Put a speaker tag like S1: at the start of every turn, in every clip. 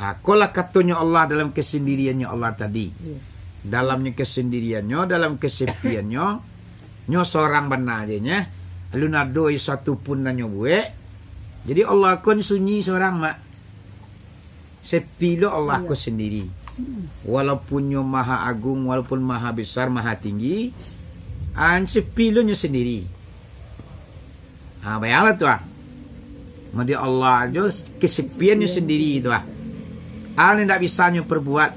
S1: Kolah katanya Allah dalam kesendiriannya Allah tadi. Dalamnya kesendiriannya, dalam kesepiannya, nyo seorang benar aja nya. Lalu nadoi satu pun nanyo buat. Jadi Allah kon sunyi seorang mak. Sepi lo Allah ko sendiri. Walaupun nyo maha agung, walaupun maha besar, maha tinggi, sepi lo nyo sendiri. Bayanglah tu Madi Allah aja kesepiannya sendiri tu Al tidak bisa nyo perbuat.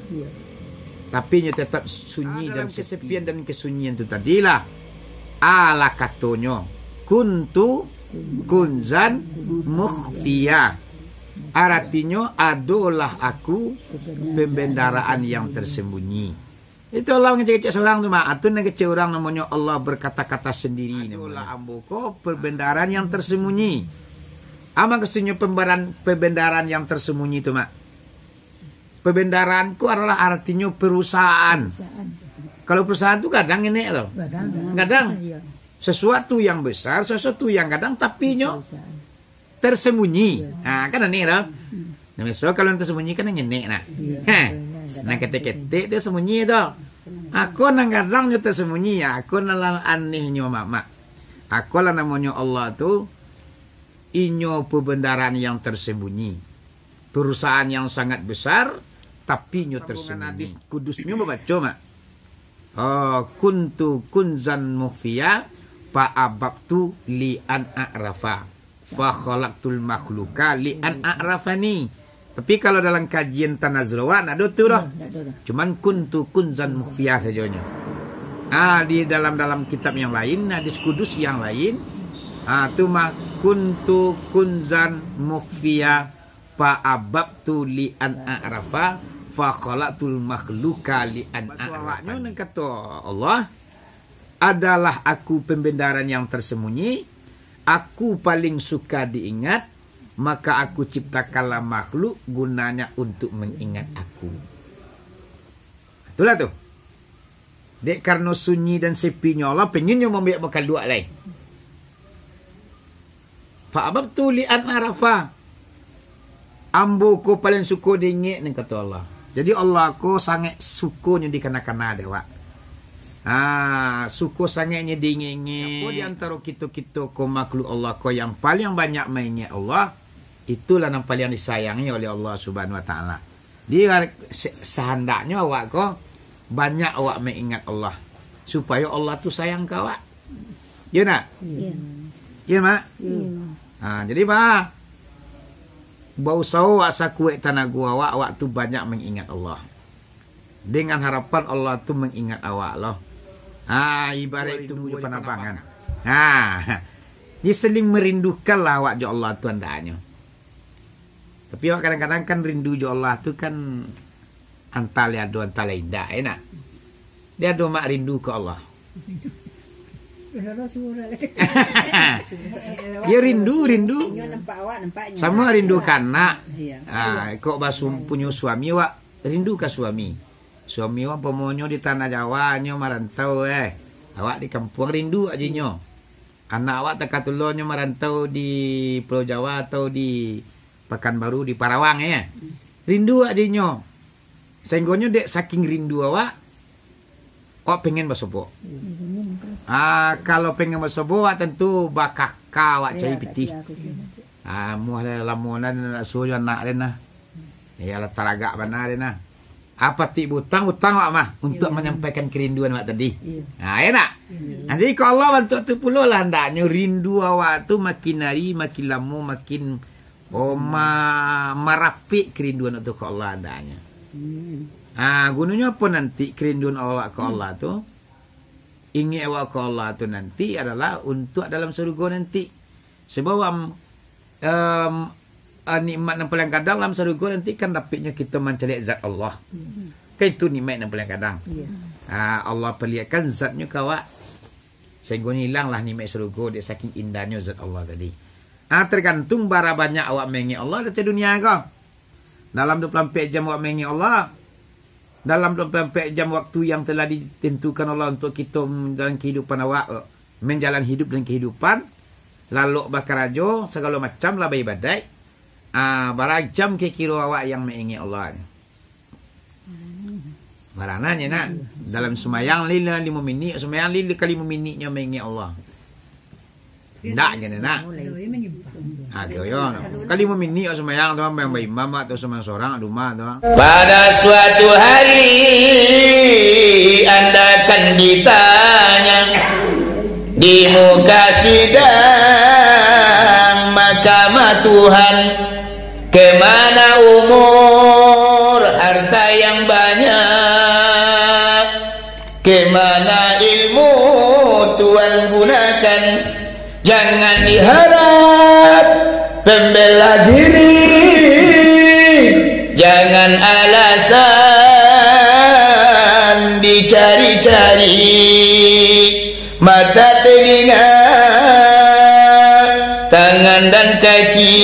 S1: Tapi nyo tetap sunyi dan kesepian dan kesunyian itu tadilah. Ala katonyo kuntu kunzan mukhfiya. Artinya adalah aku pembendaraan yang tersembunyi. Itu Allah ngecek-ngecek seorang tu mak. Atun ngecek orang namanya Allah berkata-kata sendiri. Itulah ambuko pembendaraan yang tersembunyi. Ama kesunyi pembendaraan yang tersembunyi itu mak. Pembendaranku adalah artinya perusahaan. Kalau perusahaan itu kadang ini loh. Kadang sesuatu yang besar, sesuatu yang kadang tapi tersembunyi. Nah, kan ini loh. Nah, misalnya kalau yang tersembunyi kan yang ini nah. Nah, ketik-ketik dia sembunyi itu. Aku nang kadang nyo tersembunyi ya. Aku nalang anehnya mak. Aku lah namanya Allah tu inyo pembendaraan yang tersembunyi. Perusahaan yang sangat besar tapi nyo tersembunyi. Kudusnya membaca mak. Kuntu kunzan mukhfiya fa ababtu li an a'rafa fa khalaqtul makhluqa li an a'rafani. Tapi kalau dalam kajian Tanazulawan ada tu dah. Cuman kuntu kunzan mukhfiya sajanya. Di dalam kitab yang lain, hadis kudus yang lain, tu mah kuntu kunzan mukhfiya fa ababtu li an a'rafa fa khalaqtul makhluqa li an a'rafani. Nang kata Allah adalah aku pembendaran yang tersembunyi, aku paling suka diingat, maka aku ciptakanlah makhluk gunanya untuk mengingat aku. Itulah tu. Dek karena sunyi dan sepinya Allah pengennya membiak bakal dua lain. Fa'ababtu li'an arafa. Ambo ko paling suka diingat ni kata Allah. Jadi Allah ko sangat sukunya dikena-kena dewa. Suku sangatnya diingat. Di antara kita ko makhluk Allah ko yang paling banyak mengingat Allah, itulah yang paling disayangi oleh Allah Subhanahu Wa Taala. Dia sehendaknya awak ko banyak awak mengingat Allah supaya Allah tu sayang kau awak. Ya nak? Ya mak. Jadi mak, bau sawo asa kuek tanah gua awak tu banyak mengingat Allah. Dengan harapan Allah tu mengingat awak loh. Ibarat itu menuju penerbangan. Dia seling merindukanlah awak jo Allah tu andanya. Tapi awak kadang-kadang kan rindu jo Allah tu kan antale ado antale indah enak. Dia do mak rindu ke Allah. Ya rindu. Sama rindu kanak. Kok basum punya suami awak rindu ke suami. Suami awak pemonyo di tanah Jawa nyo marantau awak di kampung rindu ajinyo. Anak awak tekatulonyo marantau di Pulau Jawa atau di Pekanbaru di Parawang rindu ajinyo. Sehingga dek saking rindu awak pengen bersobo. Kalau pengen bersobo tentu bakaka awak cari piti. Muah lamunan suyo anak dena. Ya la taragak benar dena. Apa ti utang awak mah untuk menyampaikan kerinduan awak tadi. Enak. Jadi kalau Allah bantu tu pula lah hendaknya rindu awak tu makin hari makin lama makin merapi kerinduan untuk Allah hendaknya. Gunanya apa nanti kerinduan awak ke Allah tu? Ingin awak ke Allah tu nanti adalah untuk dalam surga nanti. Sebab nikmat yang paling kadang dalam surga nanti kan dapatnya kita mencari zat Allah. Kan itu nikmat yang paling kadang. Allah perlihatkan zatnya ke awak. Sehingga hilanglah nikmat surga dia saking indahnya zat Allah tadi. Tergantung bara banyak awak mengingat Allah di dunia kau. Dalam 24 jam awak mengingat Allah. Dalam 24 jam waktu yang telah ditentukan Allah untuk kita dalam kehidupan awak. Menjalani hidup dan kehidupan. Lalu bakar aja segala macam lah badai. Barajam ke kira awak yang mengingat Allah. Barananya nak dalam semayang 5 minit, semayang 5 kali 5 minitnya mengingat Allah. Ndak kena nak. Ada yo. Kali 5 minit semayang tu yang imam atau semayang seorang rumah tu.
S2: Pada suatu hari Anda akan ditanya di muka sidang mahkamah Tuhan, kemana umur harta yang banyak, kemana ilmu Tuhan gunakan. Jangan diharap pembela diri, jangan alasan dicari-cari. Mata, telinga, tangan dan kaki,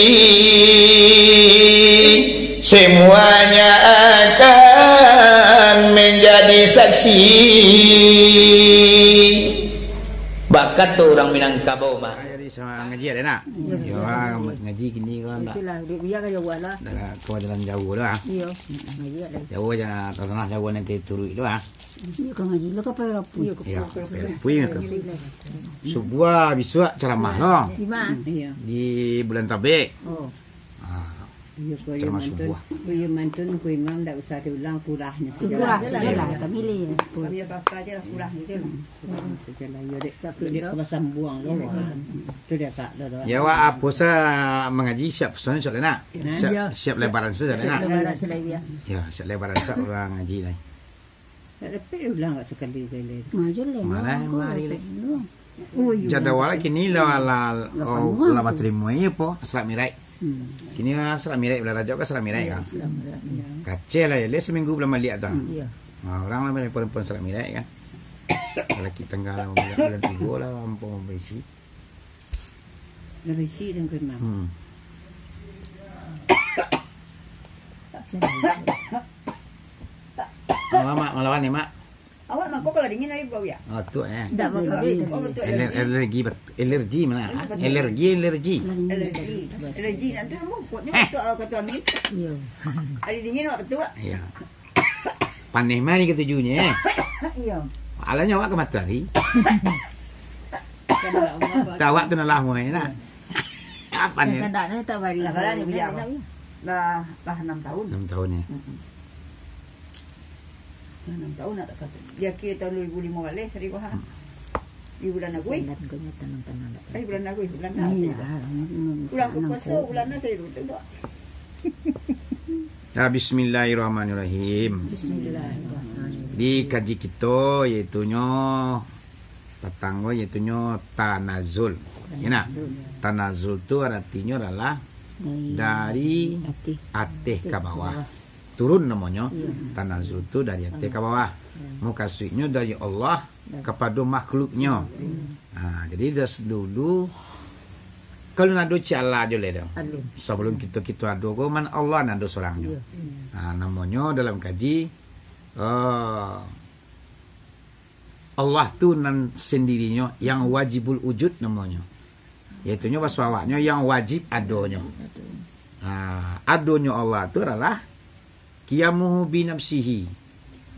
S2: semuanya akan menjadi saksi. Bakat tu orang Minangkabau mah.
S1: Jadi sama ngaji ada nak? Ya, ngaji gini kan tak.
S3: Itulah dia biar kan jauh lah.
S1: Dah kau jalan jauh dah.
S3: Iya, ngaji ada.
S1: Jauh jangan tanah jauh nanti turun itu ah.
S3: Iya kan ngaji lo kapal lapu.
S1: Ya, puing tu. Sebuah biswa ceramah loh
S3: Di mana?
S4: Iya.
S1: di bulan Tabe.
S3: Oh.
S4: Iya, kuih
S1: Ceramah
S4: mantun.
S1: subuh.
S4: Kuih mantun, kuih imam tak usah diulang kurahnya.
S3: Kurah sajalah, tak milih.
S4: Kami apa-apa aja lah kurahnya je lah. Sajalah, ya dek. Dek kebasan buang loh. Itu dia tak ada.
S1: Ya wak apa sa mengaji siap soalnya soalnya nak. Siap lebaran sa soalnya nak.
S3: Lebaran selai dia.
S1: Ya, siap lebaran sa orang ngaji ni.
S4: Tak dapat ulang kat sekali-kali.
S3: Majulah.
S1: Mana mari le.
S3: Oh, iya.
S1: Jadwal kini la matrimonio ye po asra mirai. Kini asra mirai belah raja ke asra mirai kan. Kacel lah ya, le seminggu belum melihat tu.
S3: Iya.
S1: Orang lah perempuan asra mirai kan. Kalau kita tanggal bulan 3 lah ampun berisi.
S4: Lebih si dan kuih imam.
S1: Malawan ni mak.
S4: Awak nak kau kalau dingin air bau ya?
S1: Oh tu eh.
S3: Tak berkabit.
S4: Oh betul.
S1: Alergi mana? Alergi.
S4: Alergi nanti mungkutnya betul kata ni.
S3: Iya.
S4: Ada dingin awak betul tak?
S1: Ya. Panih mana ketujuhnya?
S4: Iya.
S1: Alanya awak ke matahari.
S4: Kalau
S1: Tawak tu nak lama ni lah. Apa ni?
S3: Kadang-kadang tak bari.
S4: Kadang-kadang ni biar. Dah 6 tahun.
S1: 6 tahun ya.
S4: 6 tahun nak kata. Dia kira tahun 2005 balik hari wah. Di bulan Agui.
S3: Tanam-tanam.
S4: Di bulan Agui, bulan
S3: Iya.
S4: Bulan puasa, bulan saya betul tak?
S1: Ya, bismillahirrahmanirrahim.
S3: Bismillahirrahmanirrahim.
S1: Di kaji kita iaitunya petanggo iaitunya tanazul. Ya nak? Tanazul tu artinya adalah dari atas ke bawah. Turun namanya. Tanazul tu dari atas ke bawah. Maksudnya dari Allah kepada makhluknya. Jadi dah dulu kalau nado Allah je le dah. Sebelum kita ado ko man Allah nado seorang je. Namanya dalam kaji Allah tu nan sendirinya yang wajibul wujud namanya. Iaitunya bahasa awaknya yang wajib adonya. Adonya Allah tu adalah qiyamuhu bi nafsihi,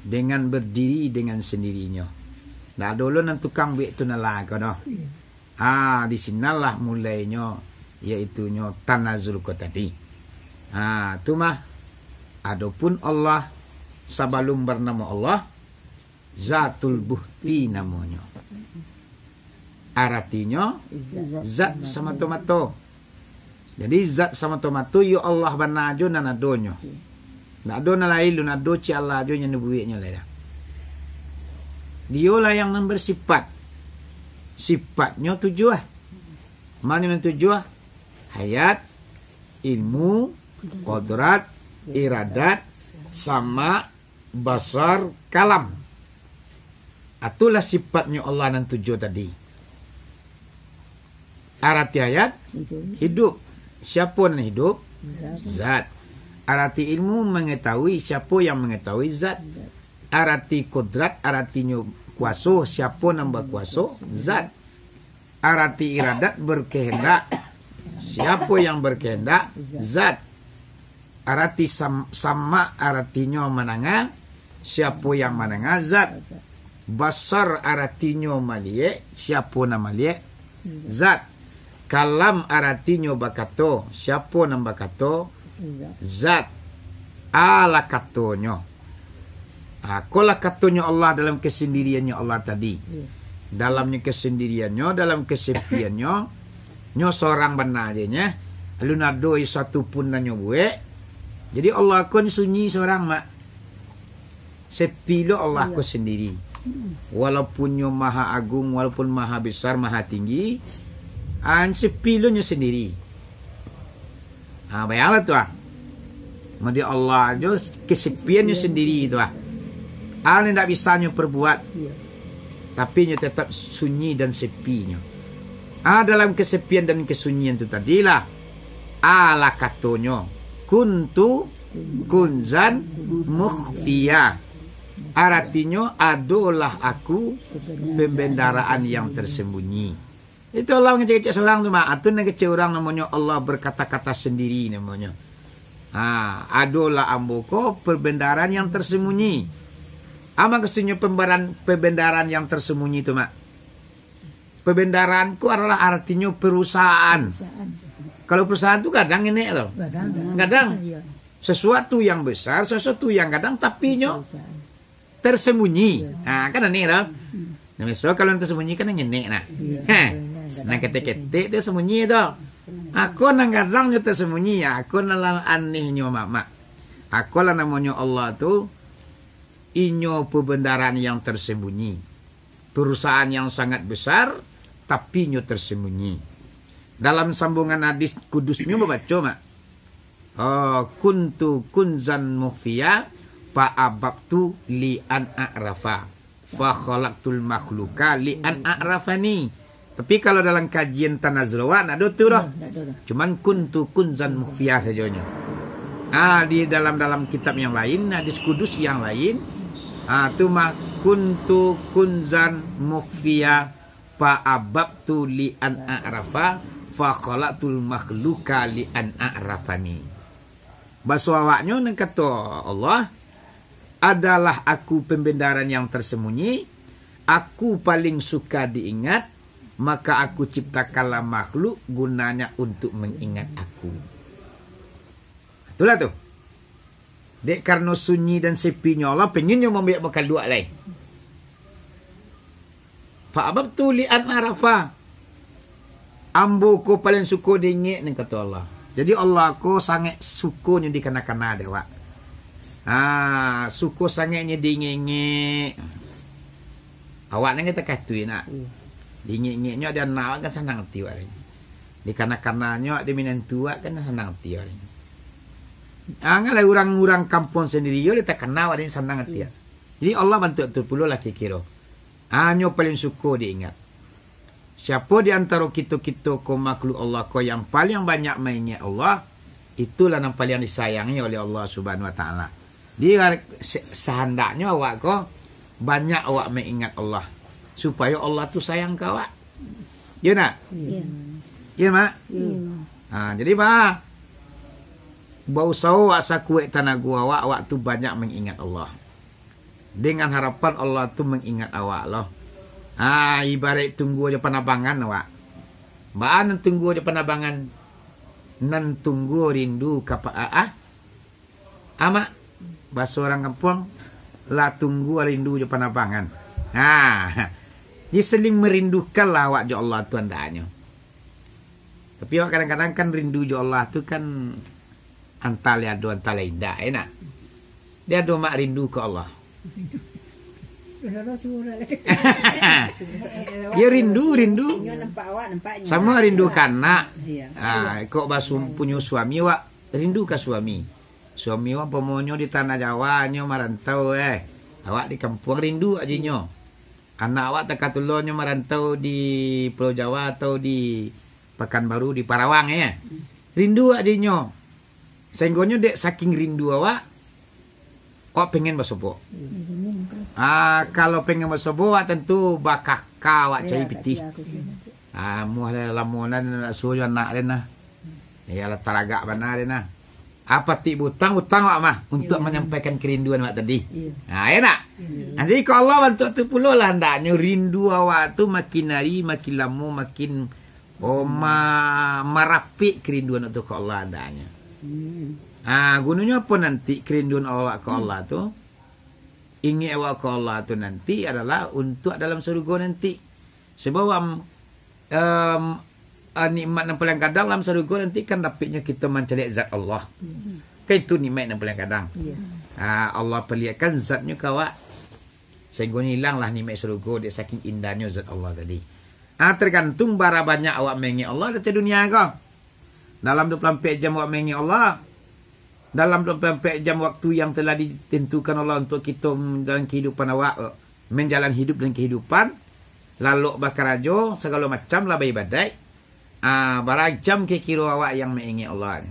S1: dengan berdiri dengan sendirinya. Nah dulu nan tukang buat tu nalah kau dah. Di sinalah mulainya iaitunya tanazul ko tadi. Tu mah adapun Allah sebelum bernama Allah Zatul Buhti namanya. Artinya zat semata-mata. Jadi zat semata-mata ya Allah banajo nan adonyo. Nak do na lain lu nak do ci Allah ajo yang nubuatnya lah. Dia lah yang bersifat. Sifatnya 7. Mana yang 7? Hayat, ilmu, qudrat, iradat, sama, basar, kalam. Itulah sifatnya Allah yang 7 tadi. Arti hayat, hidup. Siapa yang hidup? Zat. Arti ilmu mengetahui, siapa yang mengetahui zat. Arti kodrat, artinya kuasa, siapa yang berkuasa? Zat. Arti iradat berkehendak, siapa yang berkehendak? Zat. Arti sama artinya mananga. Siapa yang mananga zat. Basar artinya malie. Siapa nama malie zat. Kalam artinya bakato. Siapa nama bakato zat. Ala katonya. Kola katonya Allah dalam kesendiriannya Allah tadi. Dalamnya kesendiriannya, dalam kesepiannya, nyo seorang benar aja nya. Lalu nadoi satu pun nanyo buat. Jadi Allah kon sunyi seorang mak. Sepi lo Allah ko sendiri. Walaupun nyo maha agung, walaupun maha besar, maha tinggi, sepi lo nyo sendiri. Bayanglah tu Madi Allah aja kesepiannya sendiri itu Hal yang tak bisa nyo perbuat. Tapi nyo tetap sunyi dan sepinya. Dalam kesepian dan kesunyian itu tadilah ala katonyo kuntu kunzan mukhfiya. Artinya adalah aku pembendaraan yang tersembunyi. Itu Allah ngecek-ngecek seorang tu mak. Atun ngecek orang namanya Allah berkata-kata sendiri namanya. Adalah amboko perbendaharaan yang tersembunyi. Ama kesunya pembendaharaan yang tersembunyi itu mak. Pembendaharaanku adalah artinya perusahaan. Kalau perusahaan itu kadang ini loh. Kadang sesuatu yang besar, sesuatu yang kadang tapi tersembunyi. Kan ini loh. Nah, misalnya kalau yang tersembunyi kan yang ini nah ketik-ketik itu sembunyi itu. Aku nang kadang tersembunyi ya. Aku nalang anehnya mak. Aku lah namanya Allah tu inyo pembendaharaan yang tersembunyi. Perusahaan yang sangat besar tapi inyo tersembunyi. Dalam sambungan hadis kudusnya membaca mak. Kuntu kunzan mukhfiya fa ababtu li an a'rafa fa khalaqtul makhluqa li an a'rafani. Tapi kalau dalam kajian Tanazulawan ada tu dah. Cuman kuntu kunzan mukhfiya sajanya. Di dalam kitab yang lain, hadis kudus yang lain, tu mah kuntu kunzan mukhfiya fa ababtu li an a'rafa fa khalaqtul makhluqa li an a'rafani. Bahasa awaknya nang kata Allah, adalah aku pembendaharaan yang tersembunyi, aku paling suka diingat, maka aku ciptakanlah makhluk gunanya untuk mengingat aku. Itulah tu. Dek karena sunyi dan sepinya Allah pengennya membiak bakal dua lain. Fa'ababtu li'an arafa. Ambo ko paling suka diingat ni kata Allah. Jadi Allah ko sangat sukunya dikena-kena ada wak. Suku sangatnya diingat. Awak ni kita kata nak. Diingat-ingatnya dia nak kan senang hati wak. Dikena-kenanya dia minat tua kan senang hati wak. Angalah orang-orang kampung sendiri yo dia tak kenal ada senang hati. Jadi Allah bantu betul pula lah kira. Nyo paling suka diingat. Siapa di antara kita-kita ko makhluk Allah ko yang paling banyak mengingat Allah, itulah yang paling disayangi oleh Allah Subhanahu Wa Taala. Dia sehendaknya awak ko banyak awak mengingat Allah supaya Allah tu sayang kau awak. Ya nak? Ya mak. Jadi mak bau sawo asa kuek tanah gua awak tu banyak mengingat Allah. Dengan harapan Allah tu mengingat awak loh. Ibarat tunggu aja penabangan awak. Mbak tunggu aja penabangan. Nan tunggu rindu kapa Ama bahasa orang kampung la tunggu rindu aja penabangan. Dia seling merindukan lah awak jo Allah tu andanya. Tapi awak kadang-kadang kan rindu jo Allah tu kan antale ado antale indah enak. Dia do mak rindu ke Allah. Ya rindu. Sama rindu kanak. Kok basu punya suami wak rindu ke suami. Suami wak pemonyo di tanah Jawa nyo marantau awak di kampung rindu ajinya. Anak awak tekatulonyo marantau di Pulau Jawa atau di Pekanbaru di Parawang rindu ajinya. Sehingga dek saking rindu awak kok pengen bersobo. Kalau pengen bersobo tentu bakaka awak cari piti. Muah lamunan suyo anak dena. Ya la taragak benar dena. Apa ti hutang awak mah untuk menyampaikan kerinduan awak tadi.
S4: Iya.
S1: Ya nak. Jadi kalau Allah bantu tu pula lah hendaknya rindu awak tu makin hari makin lama makin merapik kerinduan untuk ke Allah hendaknya. Gunanya apa nanti kerinduan awak ke Allah tu? Ingin awak ke Allah tu nanti adalah untuk dalam surga nanti. Sebab nikmat yang paling kadang dalam surga nanti kan dapatnya kita mencari zat Allah. Kan itu nikmat yang paling kadang. Allah perlihatkan zatnya ke awak. Sehingga hilanglah nikmat surga dia saking indahnya zat Allah tadi. Tergantung bara banyak awak mengingat Allah di dunia kau. Dalam 24 jam awak mengingat Allah. Dalam 24 jam waktu yang telah ditentukan Allah untuk kita dalam kehidupan awak. Menjalani hidup dan kehidupan. Lalu bakar rajo, segala macam lah ibadat. Barang jam kira awak yang mengingat Allah.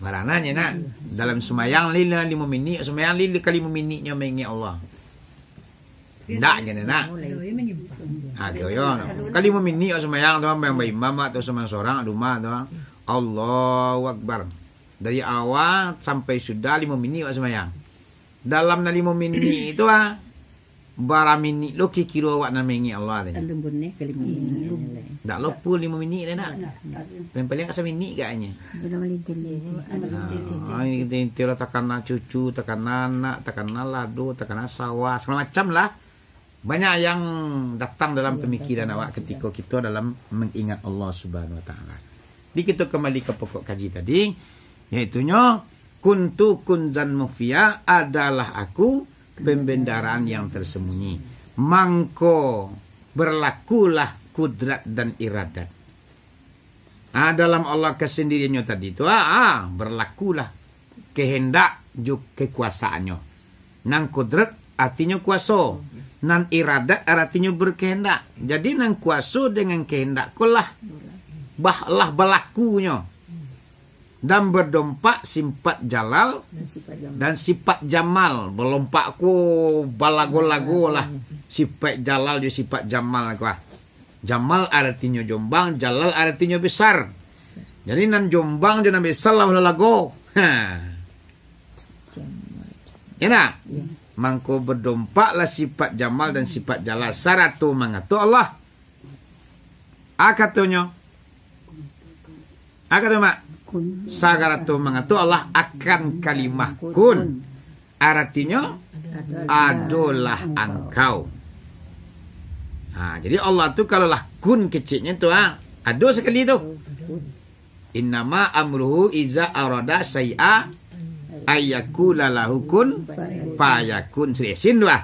S1: Barananya nak. Dalam semayang 5 minit. Semayang 5 kali 5 minitnya mengingat Allah. Tak je nak. Kali 5 minit semayang tu. Yang imam atau semayang seorang rumah tu. Allahu Akbar. Dari awal sampai sudah 5 minit semayang. Dalam 5 minit itu bara minit lo kira awak nak mengingat Allah tadi. Tak lupa 5 minit dah nak. Paling-paling kat minit katnya. Ini kita takkan nak cucu, takkan anak, takkan ladu, takkan sawah, segala macam lah. Banyak yang datang dalam pemikiran awak ketika kita dalam mengingat Allah Subhanahu Wa Taala. Jadi kita kembali ke pokok kaji tadi, yaitunya kuntu kunzan mufia adalah aku pembendaraan yang tersembunyi. Mangko berlakulah kudrat dan iradat. Dalam Allah kesendiriannya tadi itu berlakulah kehendak juga kekuasaannya. Nang kudrat artinya kuasa. Nan iradat artinya berkehendak. Jadi nang kuasa dengan kehendak kulah bahlah berlakunya. Dan berdompak sifat jalal dan sifat jamal. Berlompak ku balago-lago lah. Sifat jalal juga sifat jamal ku. Jamal artinya jombang, jalal artinya besar. Jadi nan jombang juga besar lah lago. Ya nak? Mangko berdompaklah sifat jamal dan sifat jalal. Saratu mengatu Allah. Akatunya. Akatu mak. Sagaratu mengatu Allah akan kalimah kun. Artinya adalah engkau. Jadi Allah tu kalau lah kun kecilnya tu ada sekali tu. Innama amruhu iza arada say'a ayyakula lahu kun fayakun. Sin dua.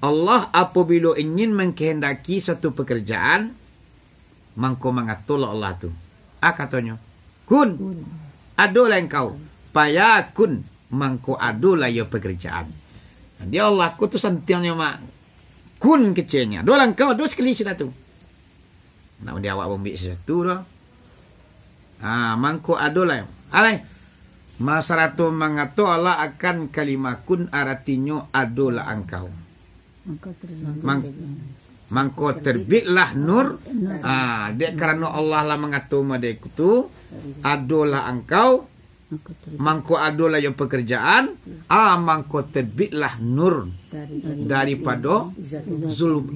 S1: Allah apabila ingin mengkehendaki satu pekerjaan mangko mengatur Allah tu. Katanya kun adolah engkau payakun mangko adolah ya pekerjaan. Dia Allah ku tu santiannya mak kun kecilnya adolah engkau adolah sekali sudah tu. Nak dia awak bombik sesuatu dah. Mangko adolah alai masaratu mengatur Allah akan kalimah kun artinya adolah engkau. Mangko terbitlah nur. Dek kerana Allah lah mengatur mereka tu adolah engkau. Mangko adolah yang pekerjaan. Mangko terbitlah nur daripada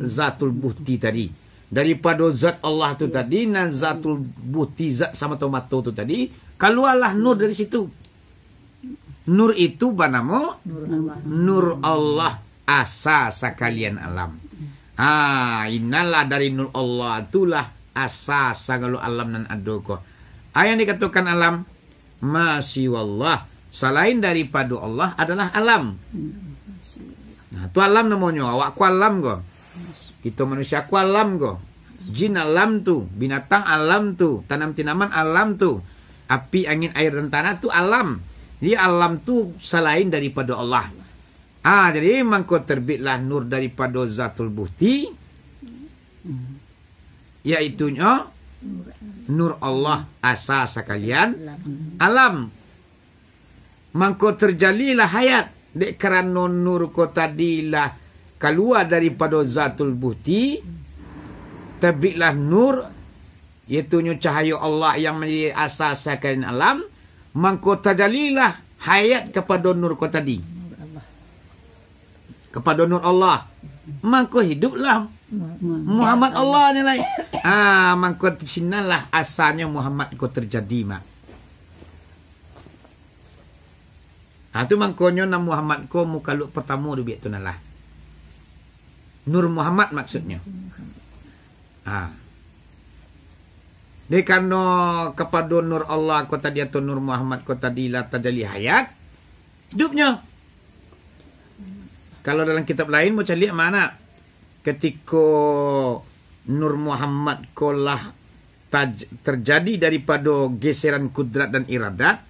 S1: zatul buhti tadi. Daripada zat Allah tu tadi dan zatul buhti zat sama tomato tu tadi. Keluarlah nur dari situ. Nur itu bernama Nur Allah asa sekalian alam. Inalah dari nur Allah itulah asas segala alam dan adoko. Yang dikatakan alam masih wallah selain daripada Allah adalah alam. Tu alam namanya. Awak ku alam ko. Kita manusia ku alam ko. Jin alam tu, binatang alam tu, tanam-tanaman alam tu, api, angin, air dan tanah tu alam. Jadi alam tu selain daripada Allah. Jadi mangko terbitlah nur daripada zatul buhti. Iaitunya nur Allah asas sekalian alam. Mangko terjalilah hayat. Dek kerana nur ko tadilah keluar daripada zatul buhti. Terbitlah nur iaitu cahaya Allah yang menjadi asas sekalian alam, mangko tajalilah hayat kepada nur ko tadi. Kepada nur Allah. Mangko hiduplah Muhammad Allah ni lain. Mangko sinalah asalnya Muhammad ko terjadi mak. Tu mangkonyo nama Muhammad ko mukaluk pertama dia tu nalah. Nur Muhammad maksudnya. Dia kerana kepada nur Allah ko tadi atau nur Muhammad ko tadi la tajali hayat hidupnya. Kalau dalam kitab lain macam lihat mana ketika nur Muhammad ko lah terjadi daripada geseran kudrat dan iradat,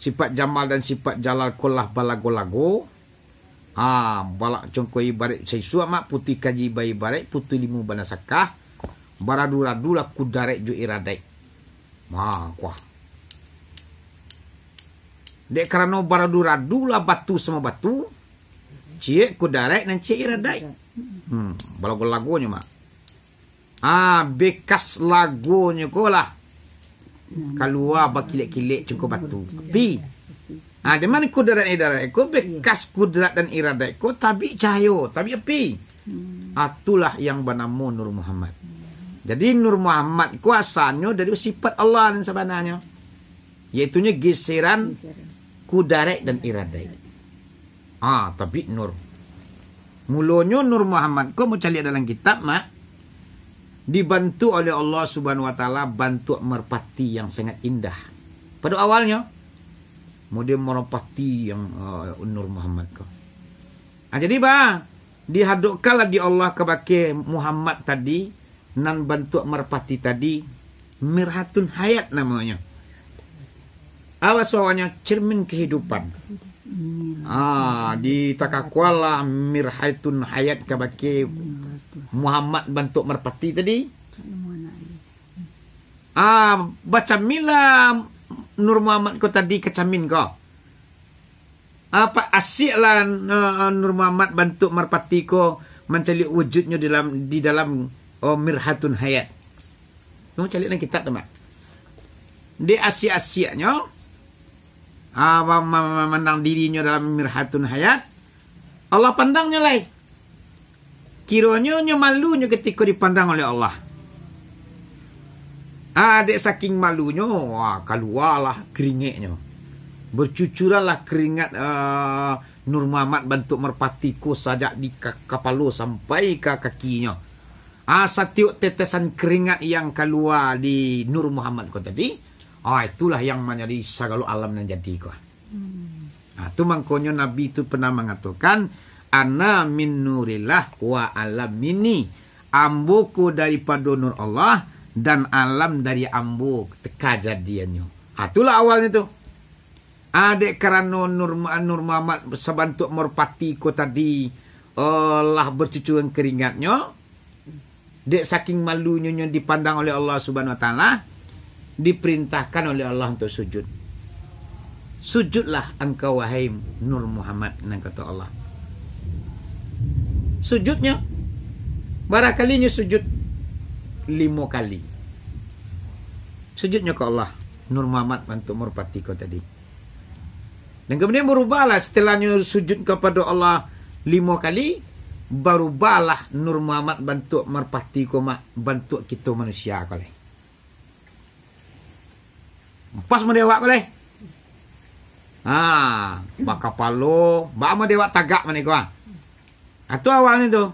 S1: sifat jamal dan sifat jalal ko lah balago-lago. Balak congkoi barik saya suap mak putih kaji bayi barik putih limu banasakah baradu-radu lah kudarek ju iradai. Kuah. Dek kerana baradu-radu lah batu sama batu, cie kudarek dan cie iradai. Balago-lagonya mak. Bekas lagonya ko lah keluar bakilek-kilek cukup batu. Tapi di mana kudrat dan iradat ko bekas kudrat dan iradat ko tabi cahaya, tabi api. Itulah yang bernama Nur Muhammad. Jadi Nur Muhammad ko asalnya dari sifat Allah dan sebenarnya, iaitu geseran kudrat dan iradat. Tapi nur. Mulanya Nur Muhammad ko mau cari dalam kitab mak dibantu oleh Allah Subhanahu wa taala bantu merpati yang sangat indah. Pada awalnya kemudian merpati yang Nur Muhammad ko. Jadi dihadukkanlah di Allah kebagai Muhammad tadi nan bantu merpati tadi mirhatun hayat namanya. Awas awalnya cermin kehidupan. Di takakwala mirhatun hayat kebagai Muhammad bantu merpati tadi. Baca mila Nur Muhammad ko tadi kecamin ko. Apa asyiklah Nur Muhammad bantu merpati ko mencari wujudnya di dalam mirhatun hayat. Kamu cari dalam kitab tu mak. Di asyik-asyiknya memandang dirinya dalam mirhatun hayat. Allah pandangnya lain. Kiranya malunya ketika dipandang oleh Allah. Dek saking malunya, keluarlah keringitnya. Bercucuranlah keringat Nur Muhammad bantu merpati ko sajak di kepala sampai ke kakinya. Setiap tetesan keringat yang keluar di Nur Muhammad ko tadi, itulah yang menjadi segala alam yang jadi ko. Itu makanya Nabi itu pernah mengatakan, ana min nurillah wa alam mini. Ambuku daripada nur Allah dan alam dari ambu teka jadiannya. Itulah awalnya tu. Dek kerana Nur Muhammad sebantuk merpati ko tadi lah bercucuran keringatnya. Dek saking malunya dipandang oleh Allah Subhanahu wa taala, diperintahkan oleh Allah untuk sujud. Sujudlah engkau wahai Nur Muhammad, kata Allah. Sujudnya barakalinya sujud 5 kali. Sujudnya ke Allah Nur Muhammad bantu merpati ko tadi. Dan kemudian berubahlah setelahnya sujud kepada Allah 5 kali, berubahlah Nur Muhammad bantu merpati ko bantu kita manusia ko leh. Pas mendewak ko leh. Baka palo, bak mendewak tagak mana ko. Itu awalnya tu.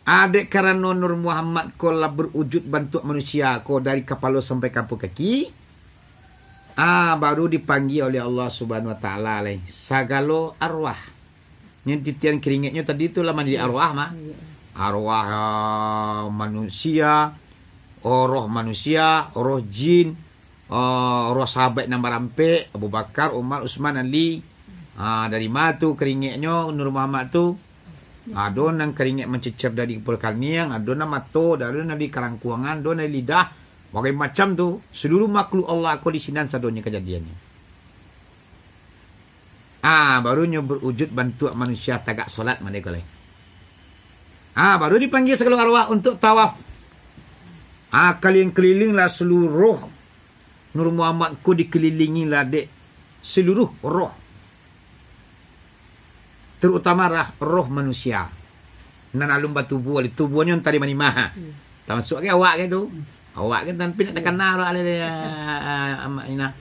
S1: Adek kerana Nur Muhammad ko lah berwujud bantu manusia ko dari kepala sampai kaki. Baru dipanggil oleh Allah Subhanahu wa taala lai sagalo arwah. Yang titian keringatnya tadi itulah menjadi arwah mah. Arwah manusia, roh manusia, roh jin, roh sahabat yang berampe Abu Bakar, Umar, Utsman, Ali. Dari matu keringatnya Nur Muhammad tu. Ada yang keringat mencecap dari perkalniang, ada yang mata, ada yang dari karangkuangan, ada yang lidah. Bagai macam tu, seluruh makhluk Allah aku di sinan sadonya kejadiannya. Barunya berwujud bantu manusia tagak solat mereka leh. Baru dipanggil segala arwah untuk tawaf. Kalian kelilinglah seluruh Nur Muhammad ku dikelilingilah dek seluruh roh. Terutama roh manusia. Nan alum batubu ali tubuhnya tadi mani maha. Termasuk ke awak ke tu. Awak kan tanpa nak tekan roh ale ina.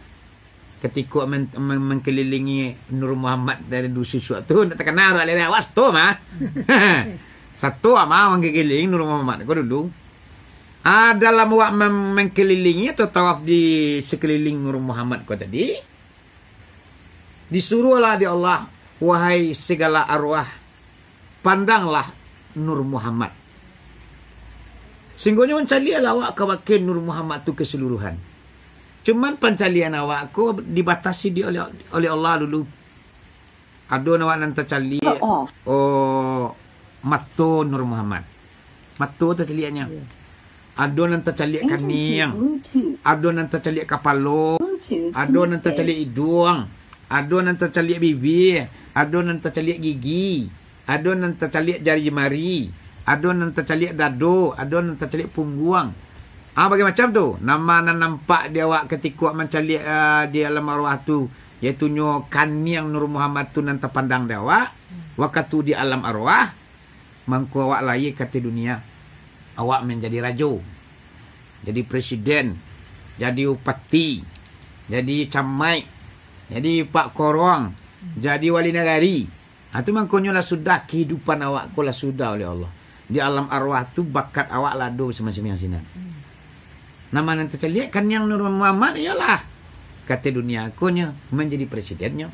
S1: Ketika mengkelilingi Nur Muhammad dari dusi suatu nak tekan roh ale awas tu mah. Satu ama mengkelilingi Nur Muhammad ko dulu. Dalam awak mengkelilingi atau tawaf di sekeliling Nur Muhammad ko tadi, disuruhlah di Allah, wahai segala arwah, pandanglah Nur Muhammad. Sehingga pencalian awak kawakin Nur Muhammad tu keseluruhan. Cuman pencalian awak ko dibatasi oleh Allah dulu. Ada awak nanti cali matu Nur Muhammad. Matu tu caliannya. Ada nanti caliak kaniang, ada nanti caliak kapalo, ada nanti caliak hidung, ada nanti caliak bibir, ada nanti caliak gigi, ada nanti caliak jari jemari, ada nanti caliak dado, ada nanti caliak punggung. Bagi macam tu. Nama nampak dia awak ketika mencaliak di alam arwah tu, iaitu nyo kaniang Nur Muhammad tu nanti pandang dia awak, waktu di alam arwah, mangku awak lahir kata dunia. Awak menjadi raja, jadi presiden, jadi upati, jadi camai, jadi pak korong, jadi wali negari. Itu maknanya lah sudah kehidupan awak ko lah sudah oleh Allah. Di alam arwah tu bakat awak lado semacam yang sinan. Nama nanti celiak kan yang Nur Muhammad ialah kata dunia konya menjadi presidennya.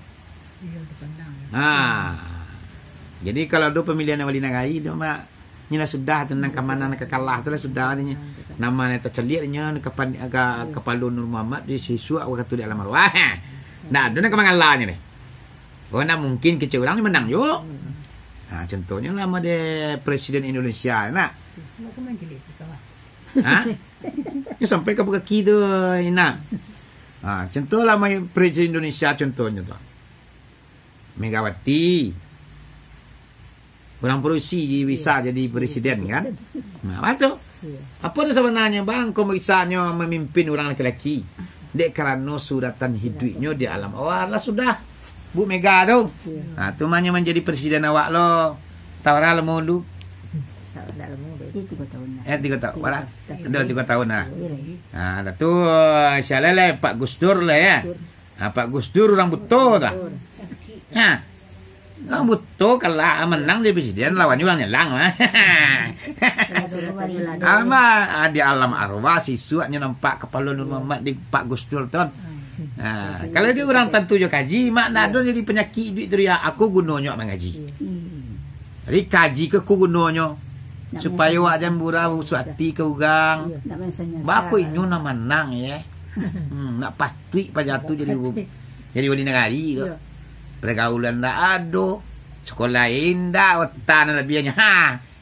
S1: Jadi kalau ada pemilihan wali negari dia mak inilah sudah tentang kemana nak kalah tu lah sudah adanya. Nama nanti celiak nya kepala Nur Muhammad di siswa waktu di alam arwah. Nah, ada nak kemangalannya ni. Oh, nak mungkin kecil orang ni menang yuk. Contohnya lama dia presiden Indonesia nak. Ya sampai ke kaki tu nak. Contoh lama presiden Indonesia contohnya tu. Megawati. Orang Perusi bisa jadi presiden kan? Apa tu? Apa tu sebenarnya bang? Kau bisanya memimpin orang lelaki. Dek kerana suratan hidupnya di alam awal lah sudah. Bu Mega tu. Tu maknanya menjadi presiden awak lo. Tahu lah lemu dulu.
S3: 3 tahun.
S1: 3 tahun. Berapa? Dah 3 tahun lah. Tu syalala Pak Gus Dur lah ya. Pak Gus Dur orang betul dah. Betul kalau menang dia presiden lawannya orang nyelang mah. Di alam arwah siswanya nampak kepala Nur Muhammad di Pak Gus Dur tu. Kalau dia orang tentu je kaji, mak nak jadi penyakit duit tu ya aku gunanya mengaji. Jadi kaji ke ku gunanya supaya awak jambura suati ke urang. Baku inyo na menang ya. Nak pasti pajatu jadi wali negari ke. Pergaulan dah ada, sekolah indah, otak dan lebihnya.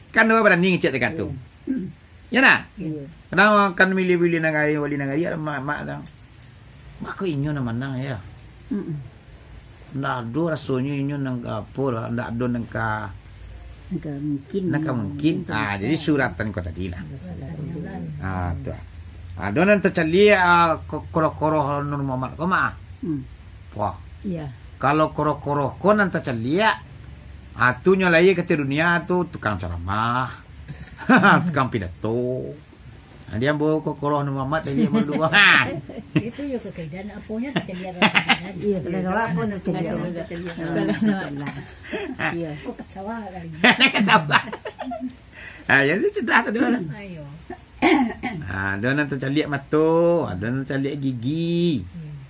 S1: Kan dia berani ngecek dekat tu. Ya nak? Kenapa kan milih-milih negari, wali negari ada mak dah. Mak ko inyo na menang ya. Ndak ada rasanya inyo nang apa lah, ndak ada nang ka mungkin. Jadi suratan ko tadi lah. Tu. Ada nang tercalia koro-koro Nur Muhammad ko mah. Wah. Iya. Kalau koro-koro ko nanti celia, tu nyolai ke dunia tu tukang ceramah, tukang pidato. Dia bawa koro Nur Muhammad dia berdua.
S3: Itu yo kekaidan apanya celia. Iya, kalau apa nak celia. Iya, kok kecewa kali.
S1: Kecewa. Jadi sudah tadi mana? Ayo. Ada nanti celia mata, ada nanti celia gigi,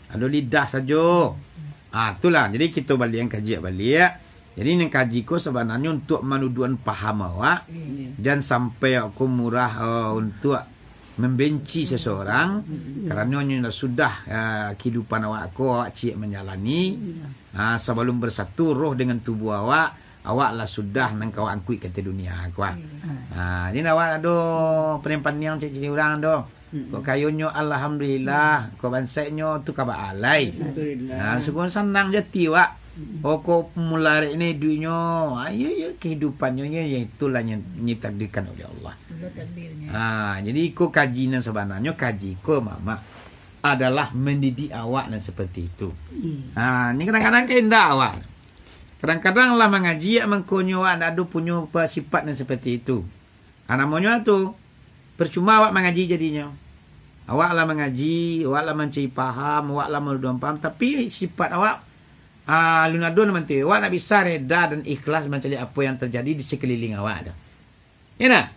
S1: ada lidah saja. Itulah. Jadi kita balik yang kaji balik. Jadi yang kaji ko sebenarnya untuk menuduhan paham awak. Dan sampai aku murah untuk membenci seseorang. Kerana sudah kehidupan awak ko awak cik menjalani. Sebelum bersatu roh dengan tubuh awak. Awaklah sudah nang kau angkui kata dunia aku. Jadi awak ada penempan yang cik-cik orang tu. Kau kayunya alhamdulillah, kau bansainya tu kabar alai. Syukur senang jati wak. Pokok mulai ini dunia, ayo kehidupannya yang itulah yang ditakdirkan oleh Allah. Jadi ko kajian sebenarnya kaji ko mama adalah mendidik awak dan seperti itu. Ini kadang-kadang keindah awak. Kadang-kadang lah mengaji mengkonyo ada punya sifat dan seperti itu. Namanya tu percuma awak mengaji jadinya. Awak lah mengaji, awak lah mencari paham, awak lah meluduan paham, tapi sifat awak lunadun nanti awak nak bisa reda dan ikhlas mencari apa yang terjadi di sekeliling awak ada. Ya nak?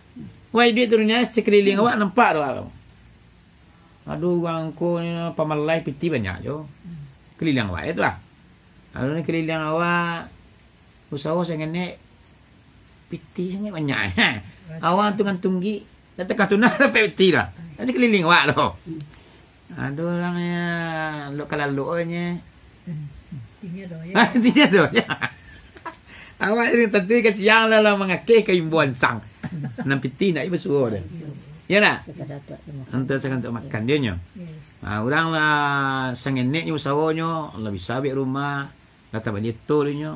S1: Wah dia turunnya sekeliling awak nampak tu awak. Aduh wangko pamalai piti banyak jo. Keliling awak itu lah. Aduh ni keliling awak usaha sangat ni piti sangat banyak. Awak tu kan tunggi datang katuna dapat piti lah. Nanti keliling awak tu. Aduh orangnya lo kalau lonya. Tidak doya. Awak ini tentu kan siang lah mengakeh keimbuan sang. Nampi tina ibu suruh dia. Ya nak? Untuk saya untuk makan dia nyo. Orang lah sangeneknya usahanya, lah bisa ambil rumah, kata banyak tu dia nyo.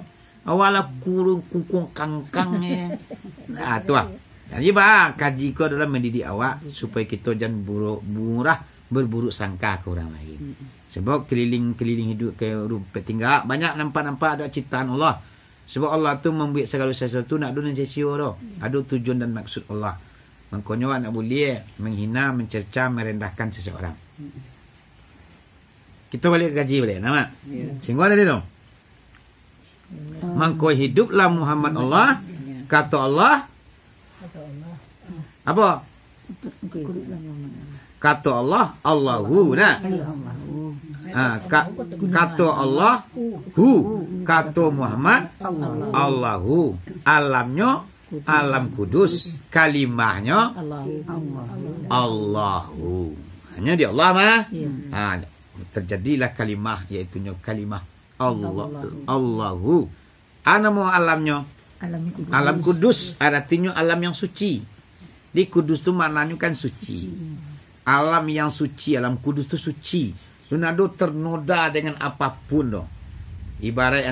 S1: Awak lah kurung kungkung kangkangnya. Tu lah. Jadi kaji ko adalah mendidik awak supaya kita jangan berburuk sangka ke orang lain. Sebab keliling hidup ke rumput tinggal banyak nampak ada ciptaan Allah. Sebab Allah tu membuat segala sesuatu nak ada sesio tu. Ada tujuan dan maksud Allah. Makanya nak boleh menghina, mencerca, merendahkan seseorang. Kita balik kaji balik nama. Singgung ada tu. Mangko hiduplah Muhammad Allah, kata Allah. Apa? Kata Allah, Allahu nah. Kata Allah, kata Muhammad, Allahu. Alamnya, alam kudus. Kalimahnya, Allahu. Hanya di Allah mah. Terjadilah kalimah, iaitu kalimah Allah. Allahu. Anamu alamnya, alam kudus. Artinya alam yang suci. Di kudus tu maknanya kan suci. Alam yang suci, alam kudus tu suci. Lunado ternoda dengan apapun doh. Ibarat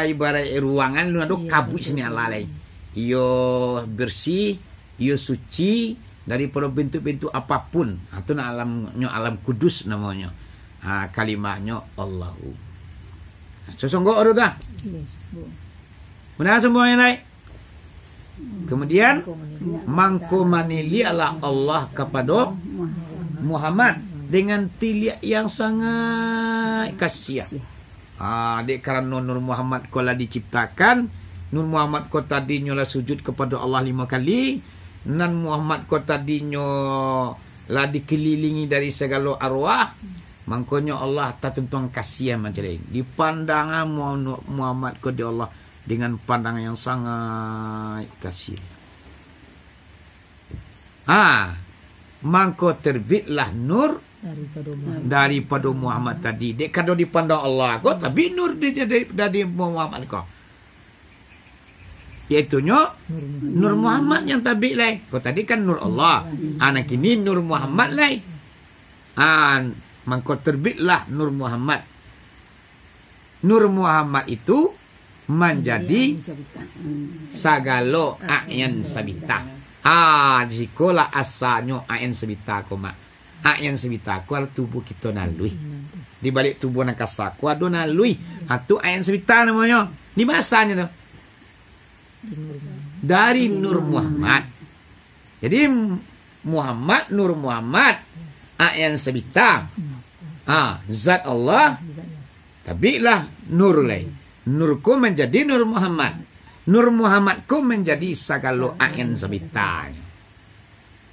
S1: ibarat ruangan lunado kabut sini alalai. Iyo bersih, iyo suci daripada bentuk-bentuk apapun. Itu alam kudus namanya. Kalimatnya Allahu. Sesungguh ada dah. Benar semuanya naik. Kemudian mangkomani ala Allah kepada Muhammad dengan tilik yang sangat kasihan. Dek kerana Nur Muhammad kalau diciptakan, Nur Muhammad ko tadinya lah sujud kepada Allah 5 kali, nan Muhammad ko tadinya lah dikelilingi dari segala arwah, makanya Allah tak tentuang kasihan macam ni. Dipandang Muhammad ko di Allah dengan pandangan yang sangat kasihan. Mangko terbitlah nur daripada Muhammad tadi. Dek kalau dipandang Allah ko tapi nur dari Muhammad ko. Iaitunya Nur Muhammad yang terbit lah. Ko tadi kan nur Allah. Anak ini Nur Muhammad lah. Mangko terbitlah Nur Muhammad. Nur Muhammad itu menjadi sagalo ayan sabita. Jikola asalnya ayan sabita ko mak. Ayan sabita ko tubuh kita nalui. Di balik tubuh nak kasaku ada nalui. Tu ayan sabita namanya. Di masanya tu. Dari Nur Muhammad. Jadi Muhammad, Nur Muhammad, ayan sabita. Zat Allah. Tabilah nur lain. Nurku menjadi Nur Muhammad. Nur Muhammadku menjadi sagalo ayan sabita.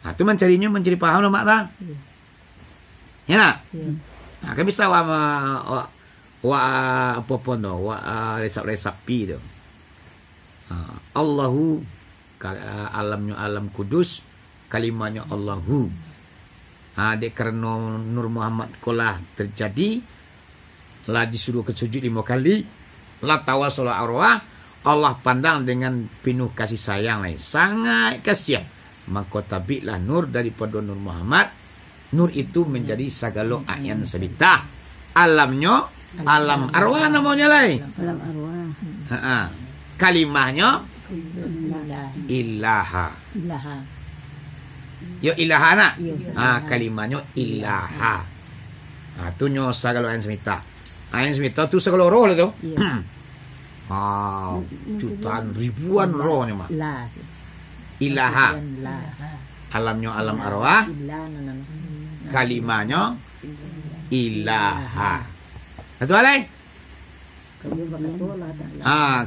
S1: Itu mencari paham lah mak tak? Ya nak? Kan bisa apa-apa tu. Resap-resap pi tu. Allahu. Alamnya alam kudus. Kalimahnya Allahu. Dek kerana Nur Muhammad kolah terjadi. Lah disuruh ke sujud 5 kali. Lah tawasul arwah. Allah pandang dengan penuh kasih sayang lain. Sangat kasihan. Maka tabiklah nur daripada Nur Muhammad. Nur itu menjadi sagalo ayan sabita. Alamnya Alam arwah namanya lain.
S4: Alam arwah.
S1: Kalimahnya ilaha. Yo ilaha nak. Kalimahnya ilaha. Tu nyo sagalo ayan semita. Ayan semita tu sagalo roh lah tu. Jutaan ribuan rohnya mah. Ilaha. Alamnya alam arwah. Kalimahnya ilaha. Itu alai.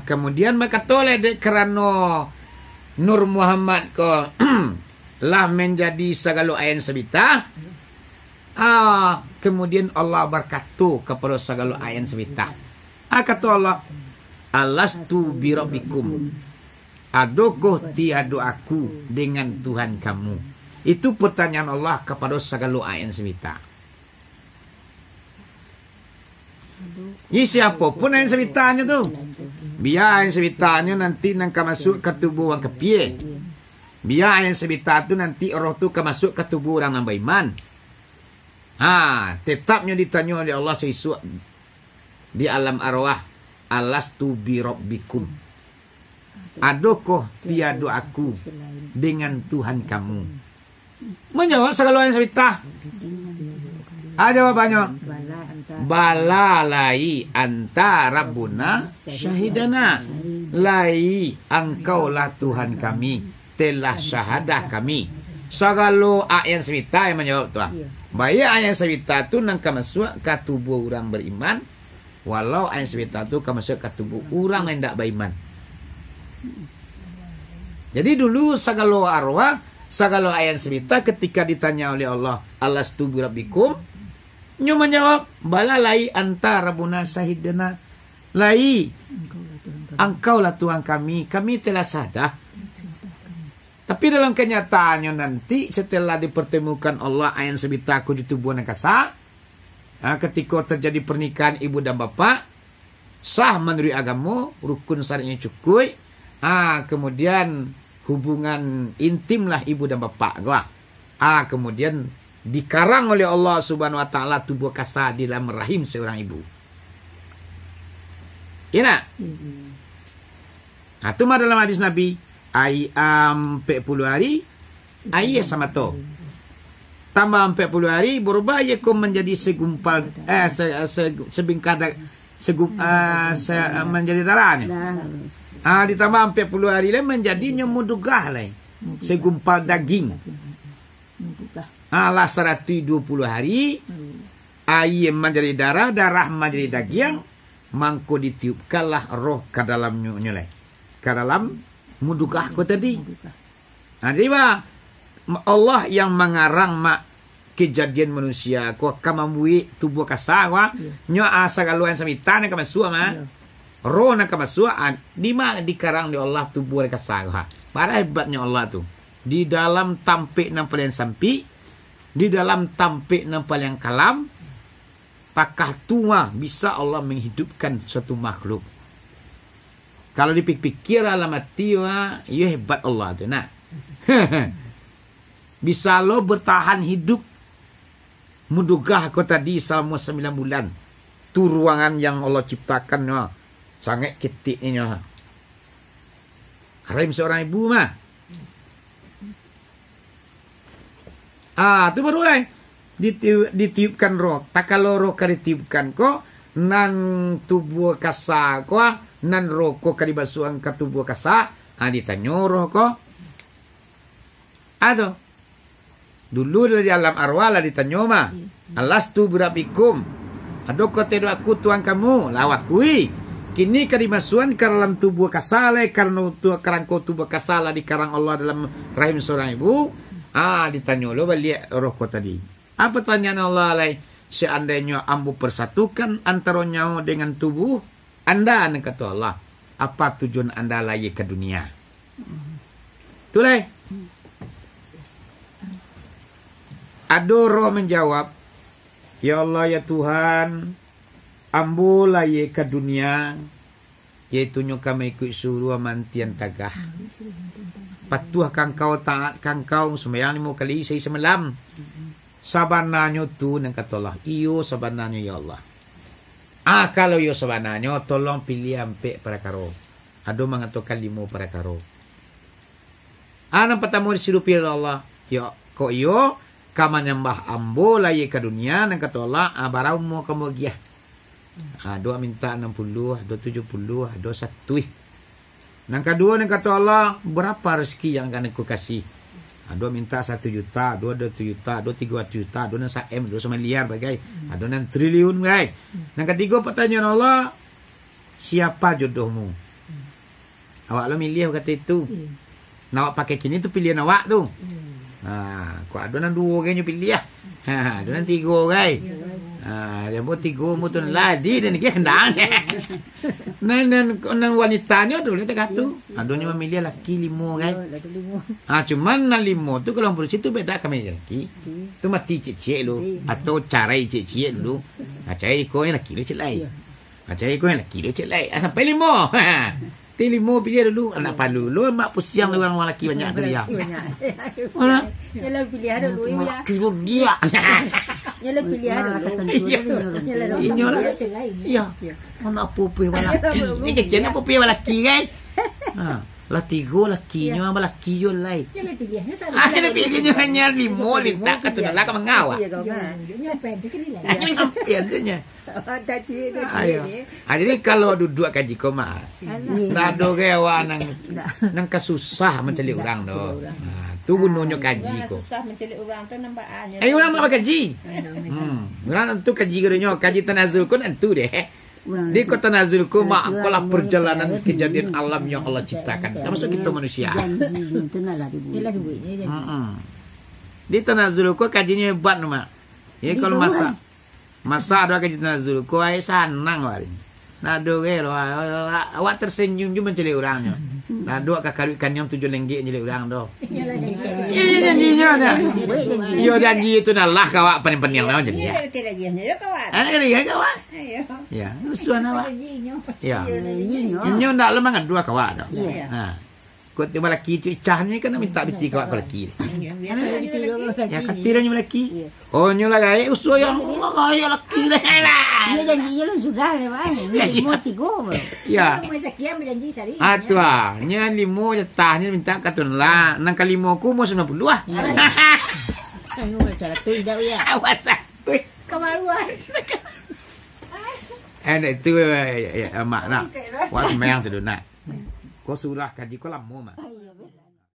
S1: Kemudian berkata dek kerana Nur Muhammad ko lah menjadi segala ayan sebita. Kemudian Allah berkata kepada segala ayan sebita. Kata Allah, alastu bi rabbikum. Adakah tiada aku dengan Tuhan kamu? Itu pertanyaan Allah kepada segala ayan sebita. Ini siapapun yang ceritanya tu. Biar yang ceritanya nanti nangka masuk ke tubuh orang kepie. Biar yang cerita tu nanti roh tu masuk ke tubuh orang yang beriman. Tetapnya ditanya oleh Allah sesuatu di alam arwah. Alastu bi rabbikum. Adakah tiada aku dengan Tuhan kamu? Menjawab segala yang cerita. Jawabannya. Bala lai anta rabbuna syahidana. Lai engkaulah Tuhan kami, telah syahadah kami. Segala ayat cerita yang menjawab tu. Baik ayat cerita tu nang masuk ke tubuh orang beriman, walau ayat cerita tu masuk ke tubuh orang yang tidak beriman. Jadi dulu segala arwah, segala ayat cerita ketika ditanya oleh Allah, alastu bi rabbikum, nyo menjawab, bala lai anta rabbuna syahidana. Lai engkaulah Tuhan kami, kami telah sadah. Tapi dalam kenyataannya nanti setelah dipertemukan Allah ayat sebitaku di tubuh angkasa, ketika terjadi pernikahan ibu dan bapa, sah menurut agama, rukun syar'inya cukup, kemudian hubungan intimlah ibu dan bapa gua. Kemudian dikarang oleh Allah Subhanahu wa taala tubuh kasa di dalam rahim seorang ibu. Ina. Itu mah dalam hadis Nabi, ai 40 hari ai sama to. Tambah 40 hari berubah yakum menjadi segumpal sebingkar menjadi darahnya. Ditambah 40 hari lain menjadi nyemudugah lain. Segumpal daging. Lah 120 hari air menjadi darah, darah menjadi daging, mangko ditiupkanlah roh ke dalam nyulai, ke dalam mudugah ko tadi. Jadi Allah yang mengarang kejadian manusia ko kamamui tubuh kasawa nyo asagaluan samitan ka masua roh na ka masua di dikarang di Allah tubuh kasawa. Para hebatnya Allah tu. Di dalam tampik nang paling sampi, di dalam tampik nang paling kalam, pakah tua bisa Allah menghidupkan suatu makhluk. Kalau dipikir alamat tiwa, ya hebat Allah tu. Nah, bisa lo bertahan hidup mudugah kau tadi selama 9 bulan. Tu ruangan yang Allah ciptakan, sangat ketiknya. Harim seorang ibu mah. Tu baru lah ditiupkan roh. Tak kalau roh ka ditiupkan ko nan tubuh kasa ko nan roh ko ka dibasuhan ka tubuh kasa. Ditanyo roh ko. Ato. Dulu dari alam arwah lah ditanyo mah. Alastu bi rabbikum. Adakah tidak aku Tuhan kamu? Lawat kui. Kini ka dibasuhan ka dalam tubuh kasa le karena kerangko tubuh kasa lah dikarang Allah dalam rahim seorang ibu. Ditanya lo balik roh ko tadi. Apa pertanyaan Allah lain? Seandainya ambu persatukan antara nyawa dengan tubuh anda, kata Allah, apa tujuan anda lahir ke dunia? Itulah. Ada roh menjawab, ya Allah ya Tuhan, ambu lahir ke dunia, yaitu kami ikut suruh mantian tagah. Patuh kangkau taat kangkau sembahyang 5 kali saya semalam. Sabananya tu nang kata Allah. Iyo sabananya ya Allah. Kalau yo sebenarnya tolong pilih ampe perkara. Ado mengatakan 5 perkara. Yang pertama disuruh pilih Allah. Yo kok yo kama nyembah ambo laye ke dunia nang kata Allah barau mo kamu giah. Ado minta 60, ado 70, ado 1. Nang kedua nang kata Allah berapa rezeki yang akan aku kasih. Ado minta 1 juta, ado 2 juta, ado 3 juta, ado 1 M, ado 1 miliar bagai. Ado 6 triliun bagai. Nang ketiga pertanyaan Allah, siapa jodohmu? Awak lo milih kata itu. Nawak pakai kini tu pilihan awak tu. Kau ada nang 2 orang yang pilih lah. Ada nang 3 orang. Dia buat 3 mu tu ladi dan dia hendang. Nang wanitanya tu dia kata. Adanya memilih laki 5 orang. Cuman nang 5 tu kalau polisi tu beda kami laki. Tu mati cicik lu atau carai cicik dulu. Carai kau yang laki lu cik lai. Carai kau yang laki lu cik lai. Sampai 5. Ti 5 pilih dulu anak palu. Lu mak pusiang orang lelaki banyak tu dia. Mana?
S3: Yalah pilihan dulu ya.
S1: Kilo dia.
S3: Yalah pilihan dulu. Yalah
S1: Ya. Mana pupi lelaki. Ni kecil apa pupi lelaki kan? Lah 3 lakinya sama laki yo lai.
S3: Yalah pilihannya sama.
S1: Jadi pilihnya hanya 5 minta ke tu lah ke mengawak.
S3: Dia pen sekali lah.
S1: Nyampiannya. Jadi kalau duduk kaji koma, ada kewa nang kesusah mencari orang do. Tu gunanya kaji ko.
S4: Susah mencari orang tu nampaknya.
S1: Orang nak kaji. Orang tu kaji gerenyo, kaji tanazul ko nantu deh. Di kota tanazul ko mak apalah perjalanan kejadian alam yang Allah ciptakan. Termasuk kita manusia. Di tanazul ko kajinya hebat mak. Ya kalau masa ada kaji tanazul ko ai sanang wari. Nado ke awak tersenyum juga mencari orangnya. Nado kakak kanyam 7 lenggek jadi orang do. Iya janjinya dah. Yo janji itu nalah kawak paling-paling lah jadi.
S4: Iya lagi kawan.
S1: Lagi kawan. Ya, usuan awak. Ya. Inyo ndak lemang 2 kawak do. Kau tiba laki tu icahnya kan minta biti kawak laki. Ya katiranya laki. Oh nyola gaya usul yang gaya laki lah.
S3: Dia janjinya lu sudah lewat. Mau 3.
S1: Ya.
S3: Mau sekian berjanji sehari.
S1: Atua, nya 5 jatahnya minta katun lah. Nang kali 5 ku mau 90 ah.
S3: Ayo salah tu ida ya.
S1: Awas tu.
S3: Kemaluan.
S1: Itu mak nak. Wah sembayang tu nak. Kau surah kaji kau lama mah.